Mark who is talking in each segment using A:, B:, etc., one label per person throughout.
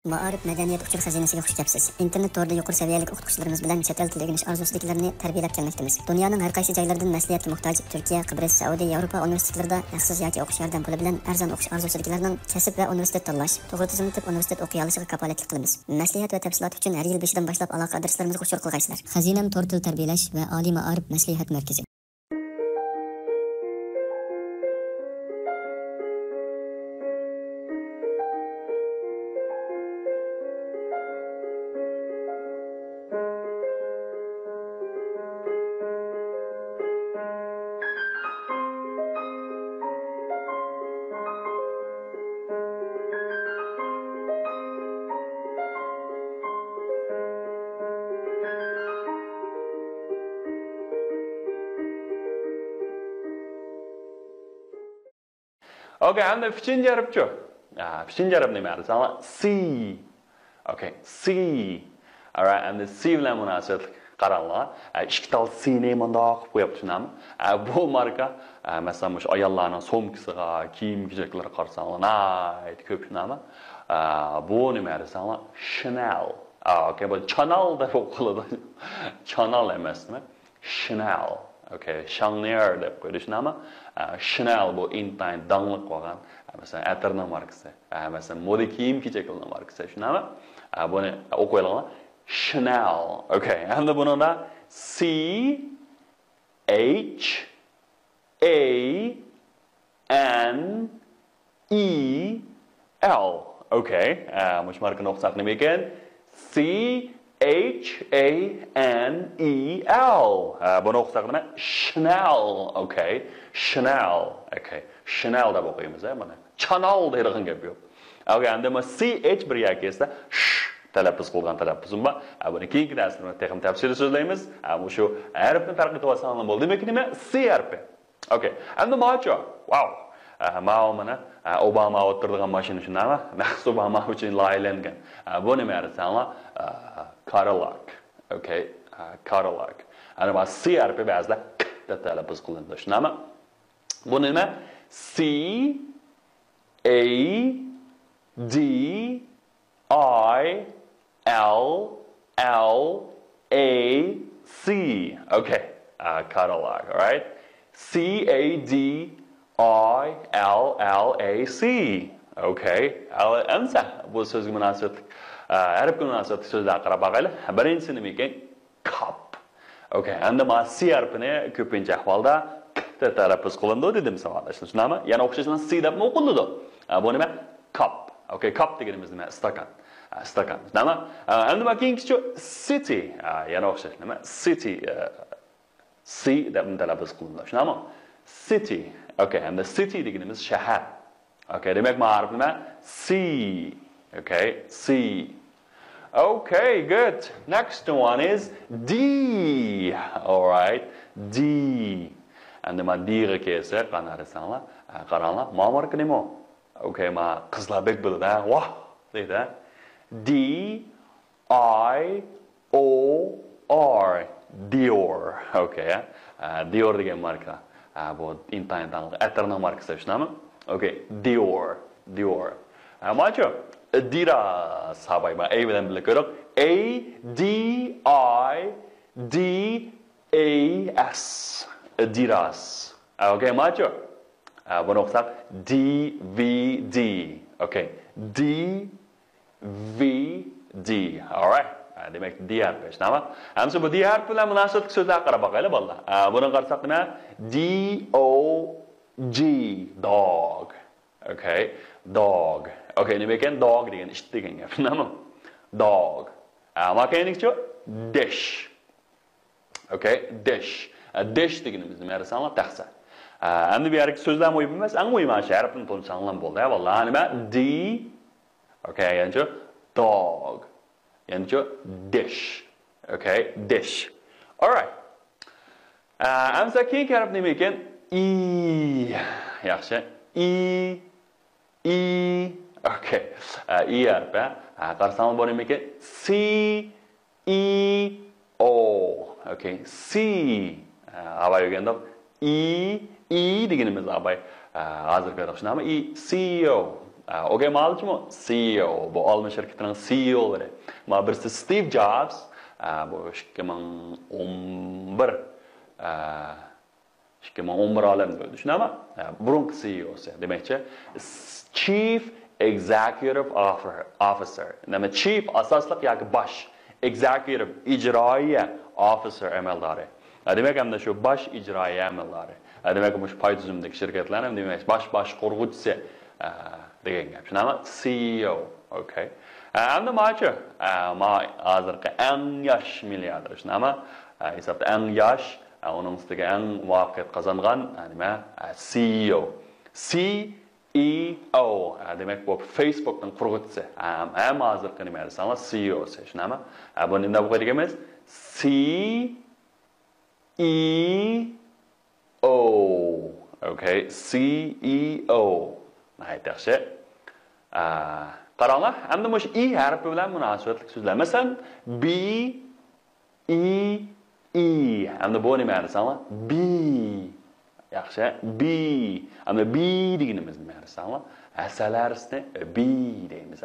A: Ma'arif madaniyat uchur xazinasiga xush kelibsiz. Internet torida yuqori saviyalik o'qituvchilarimiz bilan chet el tili o'rganish orzusidagilarni tarbiyalab kelmoqdamiz. Dunyoning har qaysi joylaridan maslahatga muhtoj Turkiya, Qibrис, Saudiya, Yevropa universitetlarida haqsiz yoki o'qish yordam puli bilan arzon o'qish orzusidagilarning kasb va universitet tanlash, to'g'ri tizimli universitet o'qiy olishiga kafolatlik qilamiz. Maslahat va tafsilot uchun har yil 5dan boshlab aloqa adreslarimizga uchur qilgaysizlar. Xazinam tor til tarbiyalash va oliy ma'arif maslahat markazi.
B: Okay, and the üçüncü harfço. Üçüncü harf ne meğer? Sana C. Okay, C. Alright, and the C bilen münasebet qaranlar. İki tal C ne manda qo'yib tushunami? Bu marka mesela mush ayollarning somkasiga, kiyim-kechaklarga qarasanglar, nayt ko'p tushunami? Bu ne meğer? Sana Chanel. Okay, bu Chanel deb o'qiladi. Chanel emasmi? Chanel. Okay, Chanel deb qo'ydi tushunami? Chanel bu intayin dangliq bo'lgan, masalan, atirning markasi, masalan, moda kiyim-kechaklarning markasi, tushunami? Buni o'qiylar. Chanel. Okay, endi buningda C H A N E L. Okay, mush markani o'qisak nima ekan? C H-A-N-E-L. Bunu oqsak nima? Chanel. Okay. Chanel. Okay. Chanel deb o'qiymiz, mana. Chanel deydigan gap yo'q. Okay, endi men CH bir yakesda talaffuz qilgan talaffuzim bor. Buni keyingi darsda texnik tafsir so'zlaymiz. Bu shu harfni farq etib olsam bo'ldi. Demak, nima? C harfi. Okay. Endi macho. Wow. Mana Obama o'tirgan mashina shunami? Naqs Obama uchun loyihalangan. Bu nima dersanglar? Cadillac. Okay, Cadillac. Ana bu C harfi ba'zida deb talaffuz qilindi. Shunami? Bu nima? C A D I L L A C. Okay, Cadillac, all right? C A D I L L A C. Okay, ansa bu so'zga munosib harfga munosib so'zlar qarab boqaylik. Birinchisi nima ekan? Cup. Okay, endi ma C harfini ko'pincha ahvolda deb talaffuz qilindi dedim savolda. Tushunami? Yana o'xshashdan C deb o'qiladi. Bu nima? Cup. Okay, cup deganimiz nima? Stakan. Stakan. Nima? Endi ma keyingichi city. Yana o'xshash nima? City. C deb talaffuz qilindi. Tushunami? City. Okay, and the city deganimiz shahar. Okay, demak ma'rif nima? C. Okay, C. Okay, good. Next one is D. All right, D. And ma D-ga kelsa qanaqasanglar? Qaranglar, ma marka nima? Okay, ma qizlar bek biladi, Vah, deydi. D I O R. Dior. Okay, Dior degan marka. Bu internetdan atirning markasi shunami? Okay, Dior. Dior. Macho, Adidas habayma A bilan birga ko'rib, A D I D A S. Adidas. Okay, macho. Buni o'qisak D V D. Okay, D V D. All right. Demak, D harfi shunami? Hamsa bu D harfi bilan munosib so'zlar qarab boqaylik bolalar. Buni qarasak nima? D O G. Dog. Okay, dog. Okay, nima ekan? Dog degan ish degan gap, shunami? Dog. Makanikicho dish. Okay, dish. Dish deganimiz nima dersanglar? Taxsa. Endi bu yerga so'zlar muhim emas, eng muhim ana shu harfni to'lsanglar bo'ldi. Vallahi nima? D. Okay, yanchi dog. Yanchi dish. Okay, dish. All right. Amsa keyingi harf nima ekan? E. Yaxshi. E. Okay. E harfi. Qarasanglar bor nima ekan? C E O. Okay. C. Avay o'rganda E deganimiz abay hozir ko'rib shunami? CEO. Okay, maalesef CEO. Bu alma şirketinin CEO'ları. Ma birisi Steve Jobs. Bu 2011. 2011 alemde böyle düşün ama burun CEO'su. Demekçe Chief Executive Officer. Demek Chief asaslık yani baş. Executive icraiye officer emelleri. Demek hem de şu baş icraiye emelleri. Demek bu pay tüzümdeki şirketlerin demek baş kurgucusu degan gap. Shuni ama CEO, okay. Endi maçı ma hozirgi eng yosh milliarder. Shuni ama hisobda eng yosh, uning ustiga eng muvaffaqiyat qozongan nima CEO. CEO demek bu Facebook'ning qurg'uvchisi. Ham hozirgi nima desanglar CEOsi. Shuni ama bu nima bu deganimiz CEO. Okay, CEO. Nəhayət yaxşı. Qarаңlar, həm də məş i hərfi bilan münasibətli sözlər. Məsələn, B, E, E. Həm də bu nə mənası sanlar? B. Yaxşı, B. Həm də B deganimiz nə mənası sanlar? Əsələr üstə B deyimiz.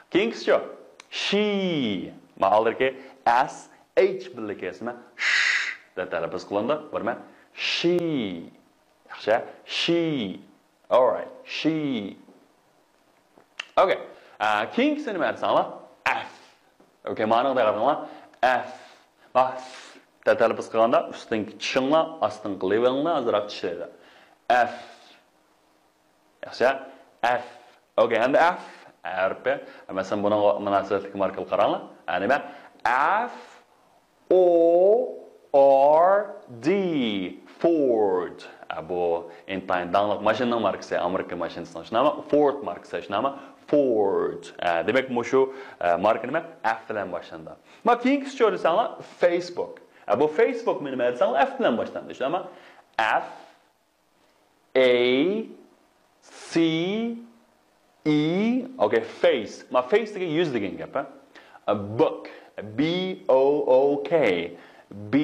B: Keyingisi yox. She. Mağaldır ki, S, H birlikdə esmə sh də tələffüz qılındı. Görmə? She. Yaxşı, she. Alright, she. Okay. Keyingisini nima desanglar? F. Okay, ma'noga qaranglar. F. Bax, tələffüz qilganda ustingi tishinglar, ostingi levinglar azroq tishlaydi. F. Yaxshi? F. Okay, endi F harfi. Masalan, buni munosabatli markal qaranglar. Nima? F O R D. Ford. Bu intayin dağınlıq maşının markası, Amerika maşınısının şunama Ford markası şunama Ford. Demek bu şu marka nima? F bilan başlandı. Ma keyingisi görürsenler Facebook. Bu Facebook benim dersen F bilan başlandı şunama F A C E. Okay, face. Ma face degen yüz degen gap. A book. B O O K. B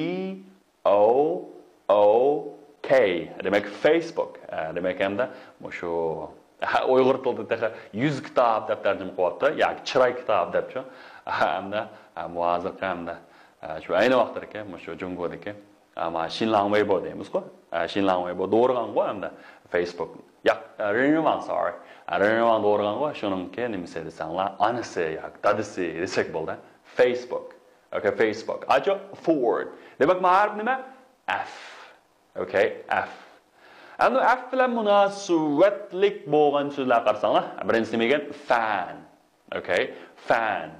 B: O O K. Demek Facebook. Demek hem de bu şu Uyghur tilida 100 kitob deb tarjima qilyapti. Yoki chiroy kitob debchi. Hem de muhozir hem de shu ayni vaqtdagi shu Jungodagi ama Xinlang Weibo deymiz-ku. Xinlang Weibo doğurgan-ku hem de Facebook. Yo'q, Rinwan sorry. Rinwan doğurgan-ku shuningki nimasi desanglar, anasi yoki dadisi desek bo'ldi. Facebook. Okay, Facebook. Ajo Ford. Demak, ma'rif nima? F. Okay, F. Endi F bilan munosabatlik bo'lgan so'zlar qarasanglar, birinchisi nima ekan? Fan. Okay, fan.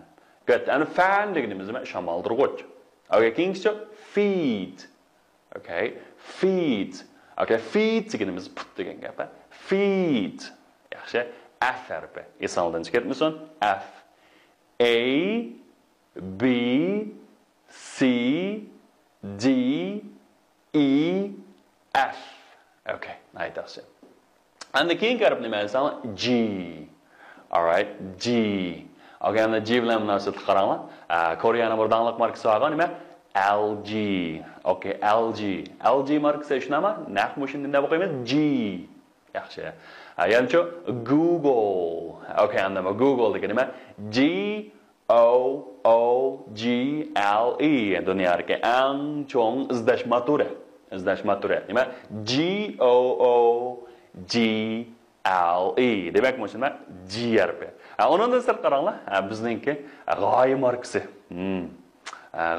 B: Good. Endi fan deganimiz nima? Shamoldirg'ich. Okay, keyingisi feed. Okay, feed. Okay, feed deganimiz put degan gap. Feed. Yaxshi. F harfi. Esandan chiqarmisan? F. A B C D E F. Okay, nice, that's it. And the king harf nima desanglar? G. All right, G. Okay, and the G bilan munosabatli qaranglar. Koreyaning bir dangliq markasi bor, nima? LG. Okay, LG. LG markasi shunami? Naq mushin deb o'qiymiz? G. Yaxshi. Ya'ni Google. Okay, and the Google degan nima? G O O G L E. Dunyodagi eng chong izlashma turi. Izlashma turi. Nima? G O O G L E. Demak, bu nima? G harfi. Undan sir qaranglar, bizningki g'oya markasi.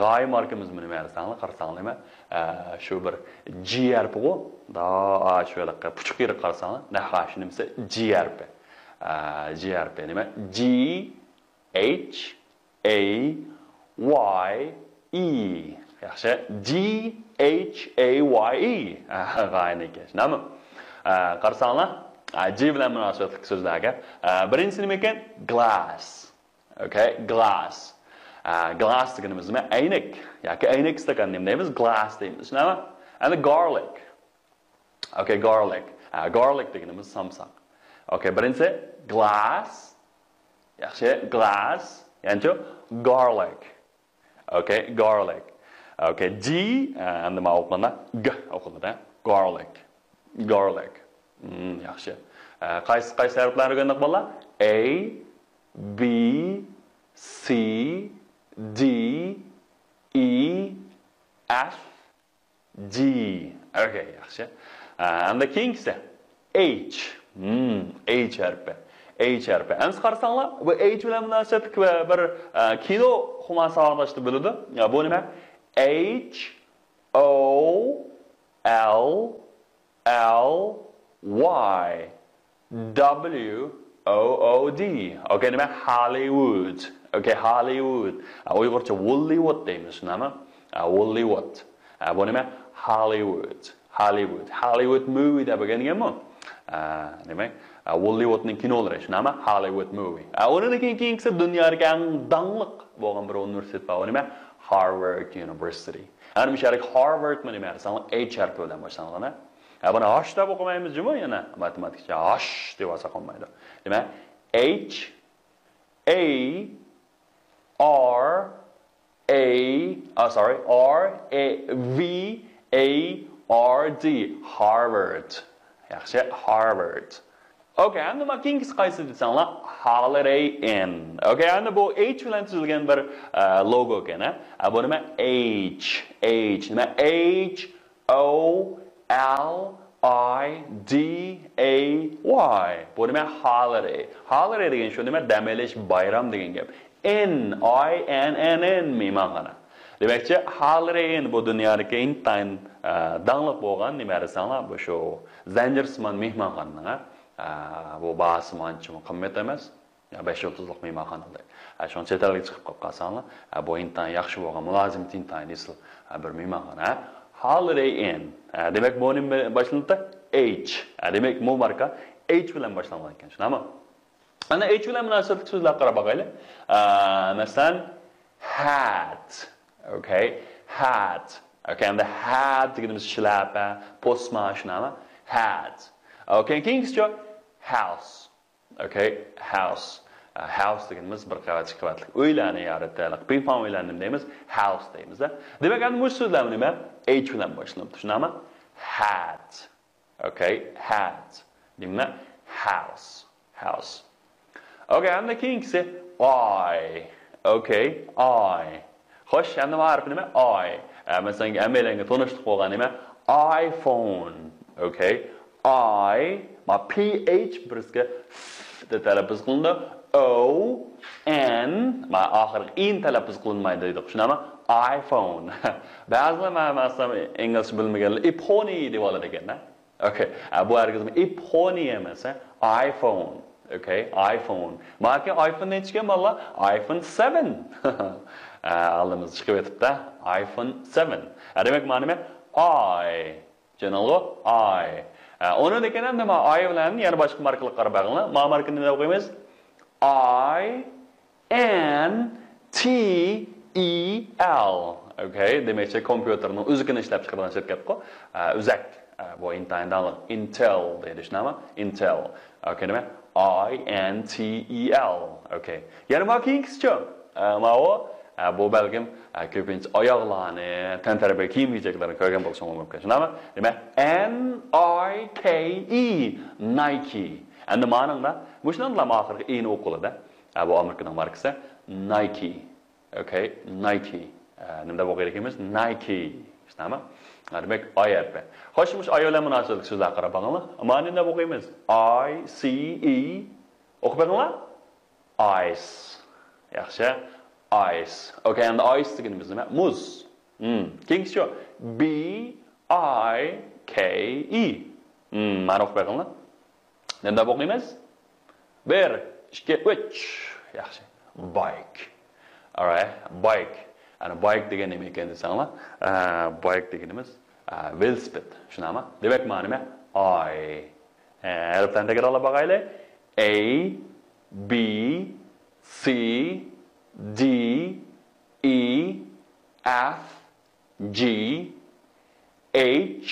B: G'oya markamiz nima desanglar, qarasanglar nima? Shu bir G harfi bu. Da shu yoqqa puchuq yerga qarasanglar, nahashi nimasi? G harfi. G harfi nima? G H A Y E. Yaxshi. G H A Y E. G'oyaniki. Nima? Qarasanglar, G bilan munosabatli so'zlarga. Birinchisi nima ekan? Glass. Okay, glass. Glass deganimiz nima? Aynak. Yoki aynak stakan deymiz, glass deymiz. Nima? And garlic. Okay, garlic. Garlic deganimiz samsak. Okay, birinchisi glass. Yaxshi, glass. Ya'ni garlic. Okay, garlic. Okay, G and nima o'qiladi? G o'qiladi. Garlic. Garlic. Yaxshi. Qaysi harflarni o'rgandik bolalar? A, B, C, D, E, F, G. Okay, yaxshi. And the keyingisi H. H harfi. H harfi. Endi qarasanglar, bu H bilan munosabatli bir kino xumasi aralashdi bo'ladi. Bu nima? H O L L Y W O O D. Okay, nima? Hollywood. Okay, Hollywood. Uyg'urcha Hollywood deymiz, nima? Hollywood. Bu nima? Hollywood. Hollywood. Hollywood movie deb bo'lganmi? Demak, Hollywoodning kinolari, nima? Hollywood movie. Undan keyingisi dunyodagi eng dangliq bo'lgan bir universitet bor, nima? Harvard University. Ana misharik Harvard nima desan, H harfi bilan boshlanadi. Buni H deb o'qimaymiz-ku, yana matematikcha H deb olsa qolmaydi. Demak, H A R V A R D Harvard. Yaxshi, Harvard. Okay, endi nima keyingisi qaysi desanglar? Holiday Inn. Okay, endi bu H bilan tuzilgan bir logo ekan, bu nima? H. Nima? H O L I D A Y. Bu nima? Holiday. Holiday degan shu nima? Dam olish, bayram degan gap. N mehmonxona. Demakchi, Holiday Inn bu dunyodagi eng dangliq bo'lgan nima desanglar, bu shu zanjirsimon mehmonxona. Bu bahasımançı qimmat emas. 530lik mehmonxonada. Shuni chet elga chiqib qolsanglar, bu intan yaxshi bo'lgan mulozim tintan isl bir mehmonxona. Holiday Inn. Demak, bu nima boshlanadi? H. Demak, bu marka H bilan boshlangan ekan, shunami? Ana H bilan munosabatli so'zlar qarab boqaylik. Masalan, hat. Okay, hat. Okay, and the hat deganimiz shlapa, postmashinami? Hat. Okay, keyingisi house. Okay, house. House deganimiz bir qavatli uylarni yaratadiq. Pinpon uylarni deymiz, house deymiz. Demak, endi bu so'zlar nima? H bilan boshlanib, tushunami? Hat. Okay, hat. Nima? House. Okay, endi keyingisi I. Okay, I. Xo'sh, endi bu harf nima? I. Masalan, amelanga tanishlik bo'lgan nima? iPhone. Okay, ma PH birga de talaffuz qilindi. O N ma oxirgi in talaffuz qilinmaydi deydi. Tushunami? iPhone. Ba'zilar masalan ingliz bilmaganlar iPhone deb oladi ekan-da. Okay, bu hargiz iPhone emas, iPhone. Okay, iPhone. Maki iPhone nechgan balla? iPhone 7. Aldimiz chiqib ketibdi. iPhone 7. Demak, mana nima? I. Janalgo I. Onu degan nima? I bilan yana boshqa markalar qarab bag'inglar. Ma markani nima qo'yamiz? I N T E L. Okay, demakchi kompyuterning o'zigini ishlab chiqargan shirkat-ku. Uzak. Bu Intel deydi, shunami? Intel. Okay, nima? I N T E L. Okay. Yana ma keyingisi-chi? Bu balkim ko'pincha oyoqlarni, tantarbiya kiyim-kechaklarni ko'rgan bo'lsangiz mumkin. Shunami? Demak, N I K E Nike. Endi ma'noda mushundan oxirgi i'ni o'qiladi. Bu Amerikaning markasi Nike. Okay, Nike. Nimada o'qiydi ekamiz? Nike. Shunami? Demak, I harfi. Xo'sh, mush ayollar munosabatli so'zlar qarab boqinglar. Ma'ni nima o'qiymiz? I C E. O'qib boqinglar. Ice. Yaxshi. Ice. Okay, and ice deganimiz nima? Muz. Keyingisi B I K E. Mana o'qib boqinglar. Nima o'qiymiz? 1 2 3. Yaxshi. Bike. All right, bike. Ana bike degan nima ekan desanglar? Bike deganimiz velosiped. Shunami? Demak, mana nima? I. Harflarni takrorlab boqaylik. A B C D E F G H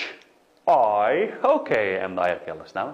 B: I. Okay, endi oyoqqa yollashnami?